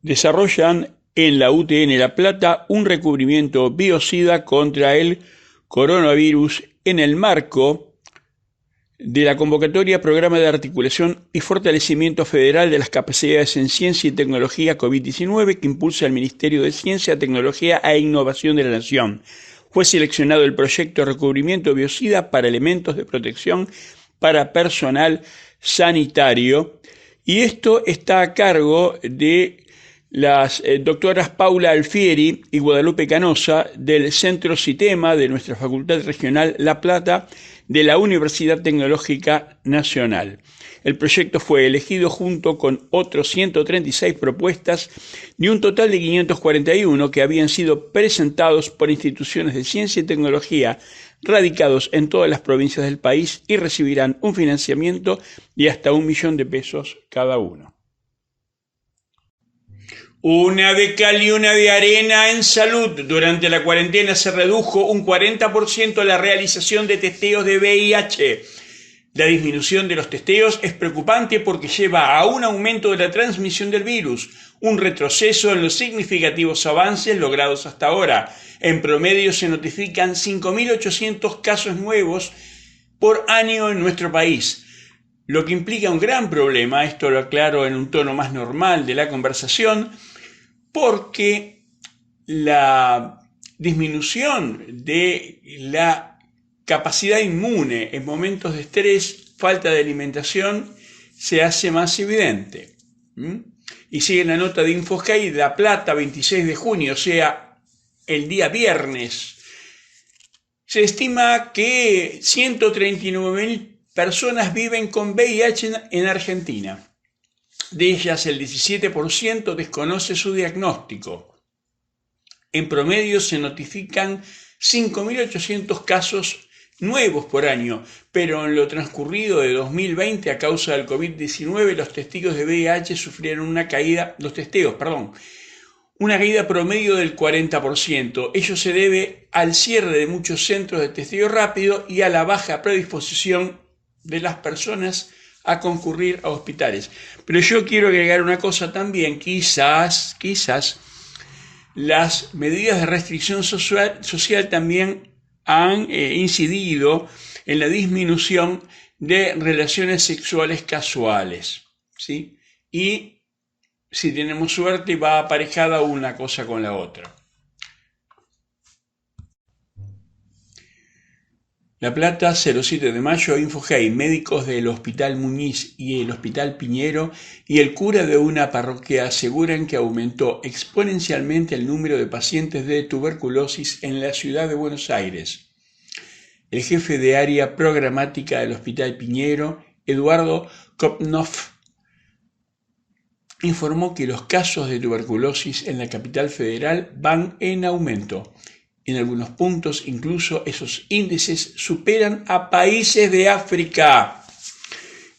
Desarrollan en la UTN La Plata un recubrimiento biocida contra el coronavirus en el marco de la convocatoria Programa de Articulación y Fortalecimiento Federal de las Capacidades en Ciencia y Tecnología COVID-19 que impulsa el Ministerio de Ciencia, Tecnología e Innovación de la Nación. Fue seleccionado el proyecto de recubrimiento biocida para elementos de protección para personal sanitario y esto está a cargo de las doctoras Paula Alfieri y Guadalupe Canosa del Centro Citema de nuestra Facultad Regional La Plata de la Universidad Tecnológica Nacional. El proyecto fue elegido junto con otros 136 propuestas de un total de 541 que habían sido presentados por instituciones de ciencia y tecnología radicados en todas las provincias del país y recibirán un financiamiento de hasta 1 millón de pesos cada uno. Una de cal y una de arena en salud. Durante la cuarentena se redujo un 40% la realización de testeos de VIH. La disminución de los testeos es preocupante porque lleva a un aumento de la transmisión del virus, un retroceso en los significativos avances logrados hasta ahora. En promedio se notifican 5.800 casos nuevos por año en nuestro país, lo que implica un gran problema, esto lo aclaro en un tono más normal de la conversación, porque la disminución de la capacidad inmune en momentos de estrés, falta de alimentación, se hace más evidente. Y sigue la nota de InfoGay, La Plata, 26 de junio, o sea, el día viernes. Se estima que 139.000 personas viven con VIH en Argentina. De ellas, el 17% desconoce su diagnóstico. En promedio se notifican 5.800 casos nuevos por año, pero en lo transcurrido de 2020, a causa del COVID-19, los testeos de VIH sufrieron una caída promedio del 40%. Ello se debe al cierre de muchos centros de testeo rápido y a la baja predisposición de las personas a concurrir a hospitales. Pero yo quiero agregar una cosa también, quizás las medidas de restricción social también han incidido en la disminución de relaciones sexuales casuales, ¿sí? Y si tenemos suerte va aparejada una cosa con la otra. La Plata, 07 de mayo, InfoGay, médicos del Hospital Muñiz y el Hospital Piñero y el cura de una parroquia aseguran que aumentó exponencialmente el número de pacientes de tuberculosis en la ciudad de Buenos Aires. El jefe de área programática del Hospital Piñero, Eduardo Kopnoff, informó que los casos de tuberculosis en la capital federal van en aumento. En algunos puntos, incluso esos índices superan a países de África.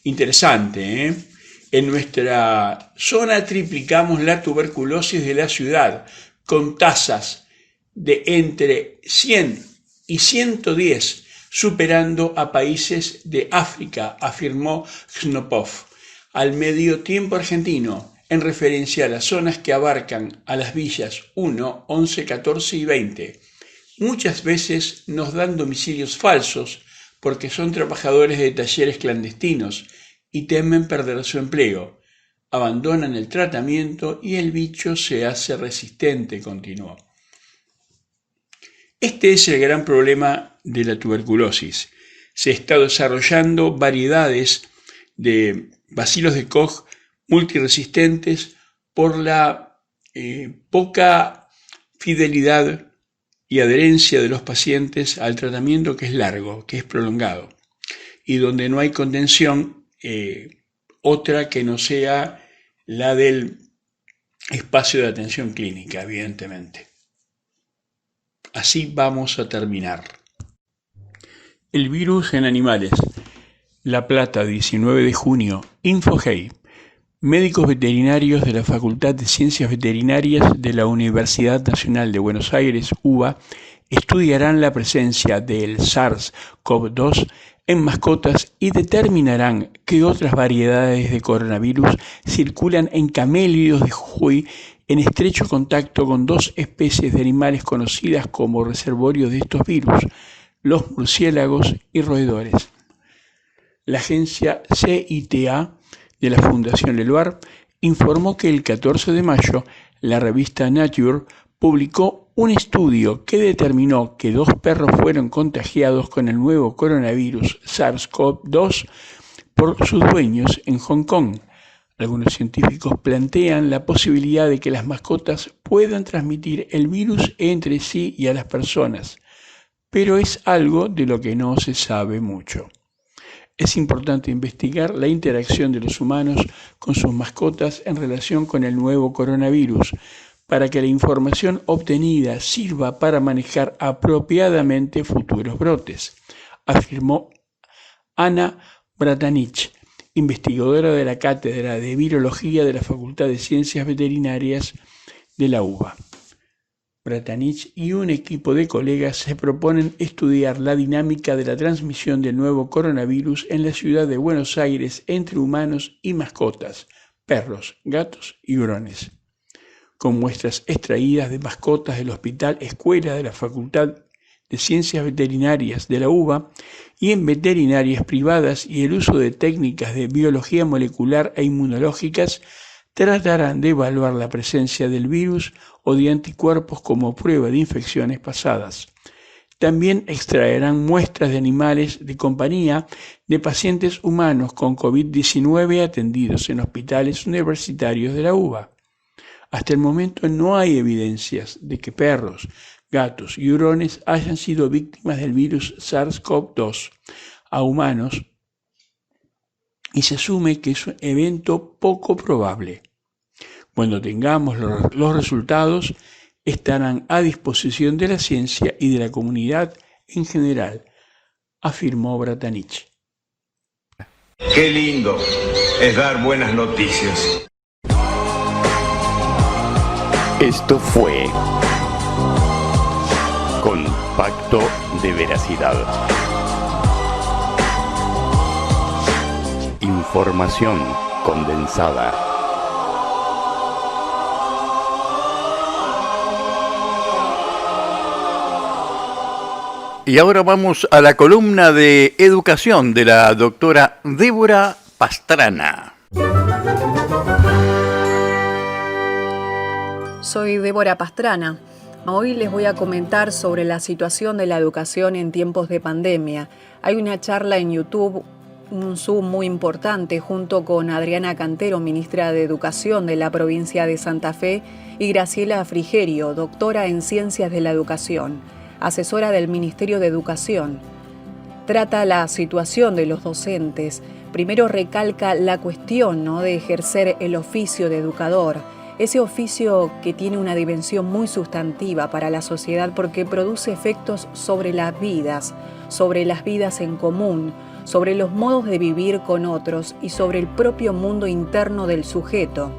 Interesante, ¿eh? En nuestra zona triplicamos la tuberculosis de la ciudad, con tasas de entre 100 y 110, superando a países de África, afirmó Knopov, al Medio Tiempo argentino, en referencia a las zonas que abarcan a las villas 1, 11, 14 y 20. Muchas veces nos dan domicilios falsos porque son trabajadores de talleres clandestinos y temen perder su empleo. Abandonan el tratamiento y el bicho se hace resistente, continuó. Este es el gran problema de la tuberculosis. Se está desarrollando variedades de bacilos de Koch multiresistentes por la poca fidelidad y adherencia de los pacientes al tratamiento, que es largo, que es prolongado, y donde no hay contención otra que no sea la del espacio de atención clínica, evidentemente. Así vamos a terminar. El virus en animales. La Plata, 19 de junio. InfoGey. Médicos veterinarios de la Facultad de Ciencias Veterinarias de la Universidad Nacional de Buenos Aires, UBA, estudiarán la presencia del SARS-CoV-2 en mascotas y determinarán qué otras variedades de coronavirus circulan en camélidos de Jujuy en estrecho contacto con dos especies de animales conocidas como reservorios de estos virus, los murciélagos y roedores. La agencia CITA de la Fundación Eluard informó que el 14 de mayo la revista Nature publicó un estudio que determinó que 2 perros fueron contagiados con el nuevo coronavirus SARS-CoV-2 por sus dueños en Hong Kong. Algunos científicos plantean la posibilidad de que las mascotas puedan transmitir el virus entre sí y a las personas, pero es algo de lo que no se sabe mucho. Es importante investigar la interacción de los humanos con sus mascotas en relación con el nuevo coronavirus, para que la información obtenida sirva para manejar apropiadamente futuros brotes, afirmó Ana Bratanich, investigadora de la Cátedra de Virología de la Facultad de Ciencias Veterinarias de la UBA. Bratanich y un equipo de colegas se proponen estudiar la dinámica de la transmisión del nuevo coronavirus en la ciudad de Buenos Aires entre humanos y mascotas, perros, gatos y hurones. Con muestras extraídas de mascotas del Hospital Escuela de la Facultad de Ciencias Veterinarias de la UBA y en veterinarias privadas y el uso de técnicas de biología molecular e inmunológicas, tratarán de evaluar la presencia del virus o de anticuerpos como prueba de infecciones pasadas. También extraerán muestras de animales de compañía de pacientes humanos con COVID-19 atendidos en hospitales universitarios de la UBA. Hasta el momento no hay evidencias de que perros, gatos y hurones hayan sido víctimas del virus SARS-CoV-2 a humanos y se asume que es un evento poco probable. Cuando tengamos los resultados, estarán a disposición de la ciencia y de la comunidad en general, afirmó Bratanich. Qué lindo es dar buenas noticias. Esto fue Compacto de Veracidad. Información condensada. Y ahora vamos a la columna de educación de la doctora Débora Pastrana. Soy Débora Pastrana. Hoy les voy a comentar sobre la situación de la educación en tiempos de pandemia. Hay una charla en YouTube, un Zoom muy importante, junto con Adriana Cantero, ministra de Educación de la provincia de Santa Fe, y Graciela Frigerio, doctora en Ciencias de la Educación, asesora del Ministerio de Educación. Trata la situación de los docentes. Primero recalca la cuestión, de ejercer el oficio de educador. Ese oficio que tiene una dimensión muy sustantiva para la sociedad porque produce efectos sobre las vidas en común, sobre los modos de vivir con otros y sobre el propio mundo interno del sujeto.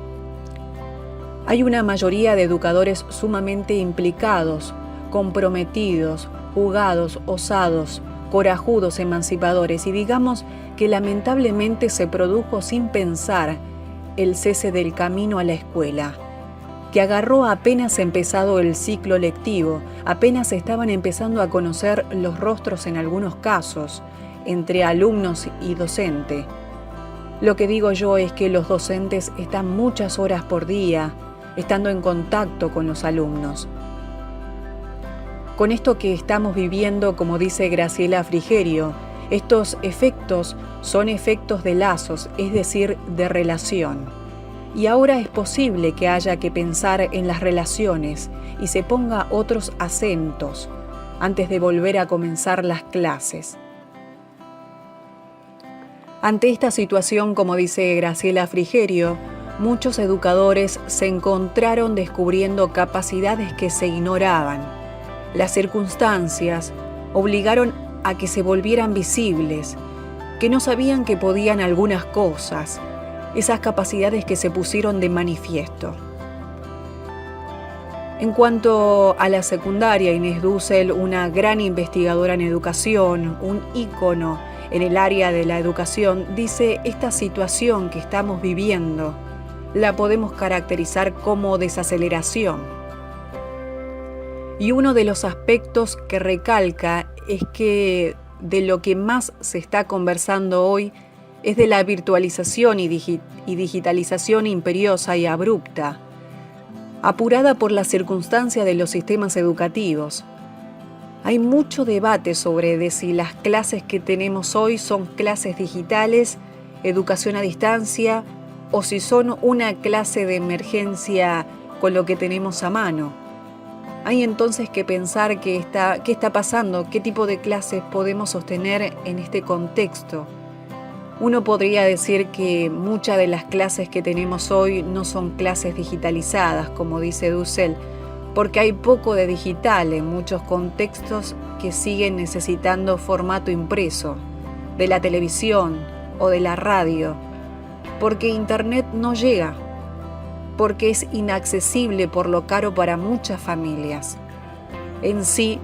Hay una mayoría de educadores sumamente implicados, comprometidos, jugados, osados, corajudos, emancipadores, y digamos que lamentablemente se produjo sin pensar el cese del camino a la escuela, que agarró apenas empezado el ciclo lectivo, apenas estaban empezando a conocer los rostros en algunos casos, entre alumnos y docente. Lo que digo yo es que los docentes están muchas horas por día, estando en contacto con los alumnos. Con esto que estamos viviendo, como dice Graciela Frigerio, estos efectos son efectos de lazos, es decir, de relación. Y ahora es posible que haya que pensar en las relaciones y se ponga otros acentos antes de volver a comenzar las clases. Ante esta situación, como dice Graciela Frigerio, muchos educadores se encontraron descubriendo capacidades que se ignoraban. Las circunstancias obligaron a que se volvieran visibles que no sabían que podían algunas cosas, esas capacidades que se pusieron de manifiesto. En cuanto a la secundaria, Inés Dussel, una gran investigadora en educación, un ícono en el área de la educación, dice: esta situación que estamos viviendo la podemos caracterizar como desaceleración. Y uno de los aspectos que recalca es que de lo que más se está conversando hoy es de la virtualización y digitalización imperiosa y abrupta, apurada por la circunstancia de los sistemas educativos. Hay mucho debate sobre de si las clases que tenemos hoy son clases digitales, educación a distancia, o si son una clase de emergencia con lo que tenemos a mano. Hay entonces que pensar qué está pasando, qué tipo de clases podemos sostener en este contexto. Uno podría decir que muchas de las clases que tenemos hoy no son clases digitalizadas, como dice Dussel, porque hay poco de digital en muchos contextos que siguen necesitando formato impreso, de la televisión o de la radio, porque Internet no llega, porque es inaccesible por lo caro para muchas familias. En sí,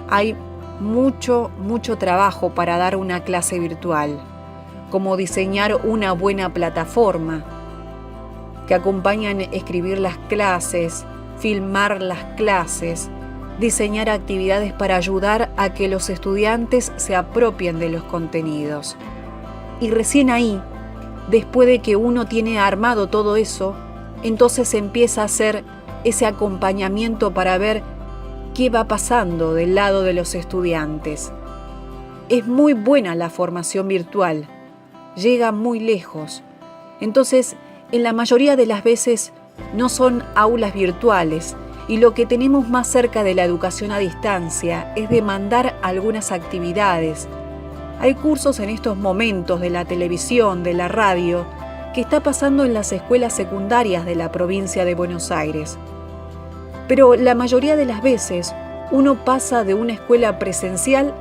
hay mucho trabajo para dar una clase virtual, como diseñar una buena plataforma que acompañan escribir las clases, filmar las clases, diseñar actividades para ayudar a que los estudiantes se apropien de los contenidos. Y recién ahí, después de que uno tiene armado todo eso, entonces empieza a hacer ese acompañamiento para ver qué va pasando del lado de los estudiantes. Es muy buena la formación virtual, llega muy lejos. Entonces, en la mayoría de las veces no son aulas virtuales y lo que tenemos más cerca de la educación a distancia es demandar algunas actividades. Hay cursos en estos momentos de la televisión, de la radio, que está pasando en las escuelas secundarias de la provincia de Buenos Aires. Pero la mayoría de las veces uno pasa de una escuela presencial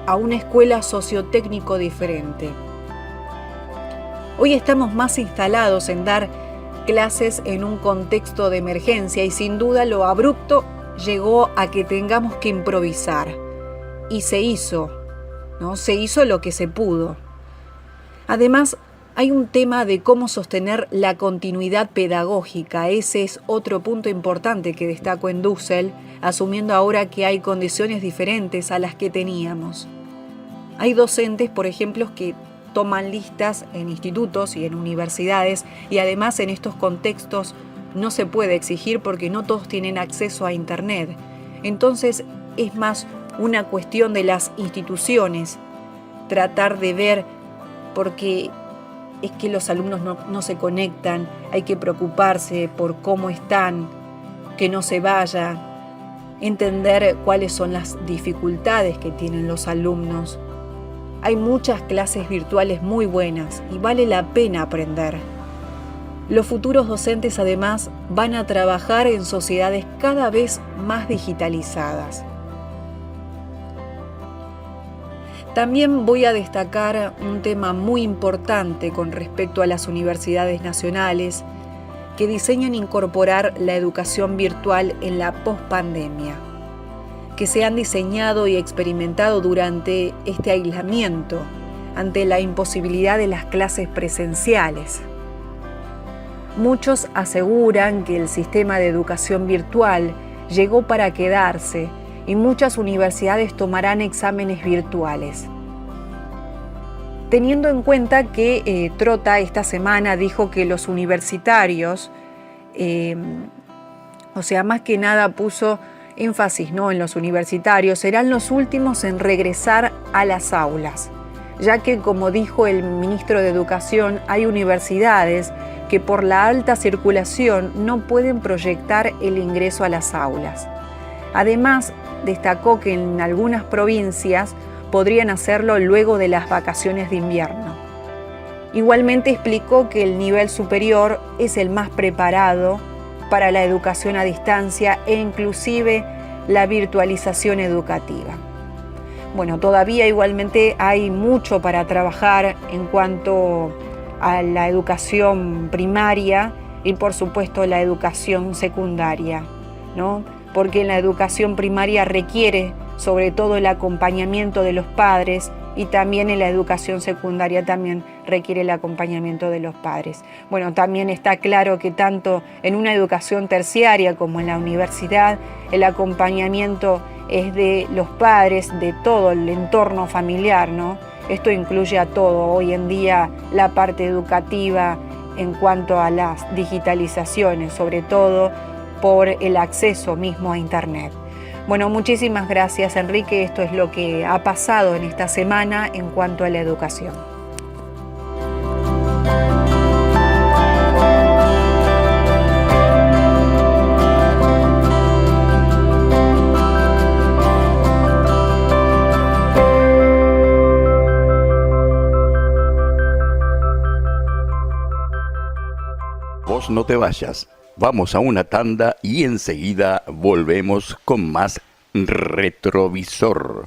a una escuela sociotécnico diferente. Hoy estamos más instalados en dar clases en un contexto de emergencia y sin duda lo abrupto llegó a que tengamos que improvisar. Y se hizo, ¿no? Se hizo lo que se pudo. Además, hay un tema de cómo sostener la continuidad pedagógica. Ese es otro punto importante que destaco en Dussel, asumiendo ahora que hay condiciones diferentes a las que teníamos. Hay docentes, por ejemplo, que toman listas en institutos y en universidades y además en estos contextos no se puede exigir porque no todos tienen acceso a Internet. Entonces es más una cuestión de las instituciones tratar de ver, porque es que los alumnos no se conectan, hay que preocuparse por cómo están, que no se vaya, entender cuáles son las dificultades que tienen los alumnos. Hay muchas clases virtuales muy buenas y vale la pena aprender. Los futuros docentes además van a trabajar en sociedades cada vez más digitalizadas. También voy a destacar un tema muy importante con respecto a las universidades nacionales que diseñan incorporar la educación virtual en la pospandemia, que se han diseñado y experimentado durante este aislamiento ante la imposibilidad de las clases presenciales. Muchos aseguran que el sistema de educación virtual llegó para quedarse y muchas universidades tomarán exámenes virtuales. Teniendo en cuenta que Trota esta semana dijo que los universitarios, más que nada puso énfasis, ¿no?, en los universitarios, serán los últimos en regresar a las aulas, ya que, como dijo el ministro de Educación, hay universidades que por la alta circulación no pueden proyectar el ingreso a las aulas. Además, destacó que en algunas provincias podrían hacerlo luego de las vacaciones de invierno. Igualmente explicó que el nivel superior es el más preparado para la educación a distancia e inclusive la virtualización educativa. Bueno, todavía igualmente hay mucho para trabajar en cuanto a la educación primaria y por supuesto la educación secundaria, ¿no? Porque la educación primaria requiere sobre todo el acompañamiento de los padres y también en la educación secundaria también requiere el acompañamiento de los padres. Bueno, también está claro que tanto en una educación terciaria como en la universidad el acompañamiento es de los padres, de todo el entorno familiar, ¿no? Esto incluye a todo. Hoy en día la parte educativa en cuanto a las digitalizaciones, sobre todo por el acceso mismo a Internet. Bueno, muchísimas gracias, Enrique. Esto es lo que ha pasado en esta semana en cuanto a la educación. Vos no te vayas. Vamos a una tanda y enseguida volvemos con más Retrovisor.